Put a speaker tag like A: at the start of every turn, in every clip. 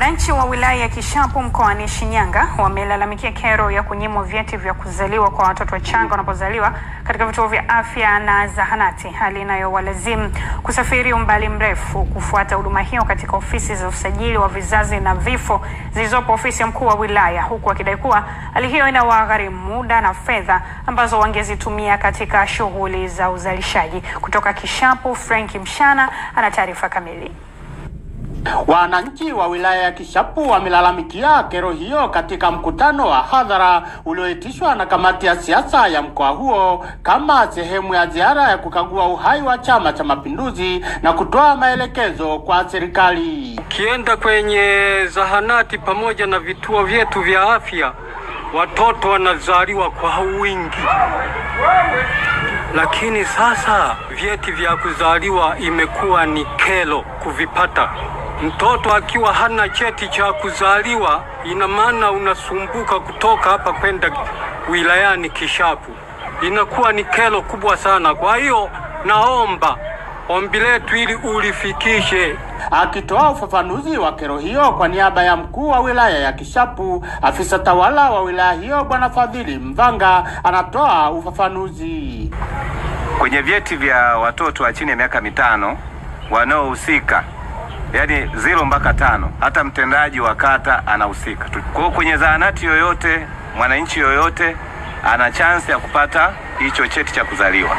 A: Wananchi wa wilaya ya Kishapu mkoani Shinyanga wamelalamikia kero ya kunyimwa vyeti vya kuzaliwa kwa watoto wachanga wanapozaliwa katika vituo vya afya na zahanati, hali inayowalazimu kusafiri umbali mrefu kufuata huduma hiyo katika ofisi za usajili wa vizazi na vifo zilizopo ofisi ya mkuu wa wilaya, huku wakidai kuwa hali hiyo inawagharimu muda na fedha ambazo wangezitumia katika shughuli za uzalishaji. Kutoka Kishapu, Frank Mshana ana taarifa kamili.
B: Wananchi wa wilaya ya Kishapu wamelalamikia kero hiyo katika mkutano wa hadhara ulioitishwa na kamati ya siasa ya mkoa huo kama sehemu ya ziara ya kukagua uhai wa Chama cha Mapinduzi na kutoa maelekezo kwa serikali.
C: Ukienda kwenye zahanati pamoja na vituo vyetu vya afya, watoto wanazaliwa kwa wingi. Lakini sasa vyeti vya kuzaliwa imekuwa ni kero kuvipata. Mtoto akiwa hana cheti cha kuzaliwa, ina maana unasumbuka kutoka hapa kwenda wilayani Kishapu. Inakuwa ni kero kubwa sana. Kwa hiyo naomba ombi letu ili ulifikishe.
B: Akitoa ufafanuzi wa kero hiyo kwa niaba ya mkuu wa wilaya ya Kishapu, afisa tawala wa wilaya hiyo Bwana Fadhili Mvanga anatoa ufafanuzi.
D: Kwenye vyeti vya watoto wa chini ya miaka 5 wanaohusika, yani 0 mpaka 5, hata mtendaji wa kata anahusika. Kwa hiyo kwenye zahanati yoyote, mwananchi yoyote ana chance ya kupata hicho cheti cha kuzaliwa.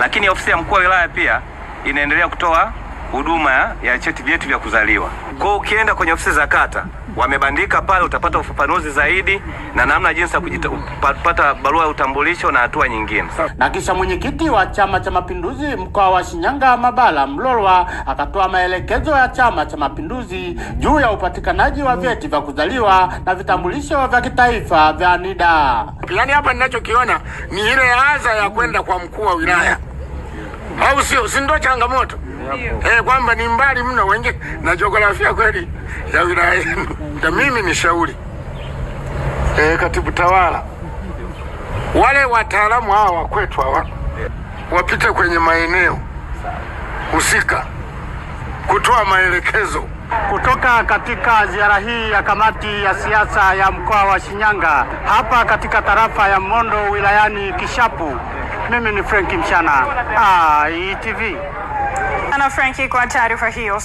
D: Lakini ofisi ya mkuu wa wilaya pia inaendelea kutoa huduma ya vyeti vya kuzaliwa. Kwa hiyo ukienda kwenye ofisi za kata, wamebandika pale, utapata ufafanuzi zaidi na namna jinsi ya kupata barua ya utambulisho na hatua nyingine.
B: Na kisha mwenyekiti wa Chama cha Mapinduzi mkoa wa Shinyanga Mabala Mlolwa akatoa maelekezo ya Chama cha Mapinduzi juu ya upatikanaji wa vyeti vya kuzaliwa na vitambulisho vya kitaifa vya NIDA.
E: Yaani hapa ninachokiona ni ile adha ya kwenda kwa mkuu wa wilaya. Au sio? Si ndio changamoto? Kwamba ni mbali mno wengi na jiografia kweli ya wilaya yenu. Na mimi ni shauri katibu tawala, wale wataalamu hawa kwetu hawa wapite kwenye maeneo husika kutoa maelekezo.
B: Kutoka katika ziara hii ya kamati ya siasa ya mkoa wa Shinyanga hapa katika tarafa ya Mondo wilayani Kishapu, mimi ni Frank Mshana, ITV.
A: Ana Franki kwa taarifa hiyo.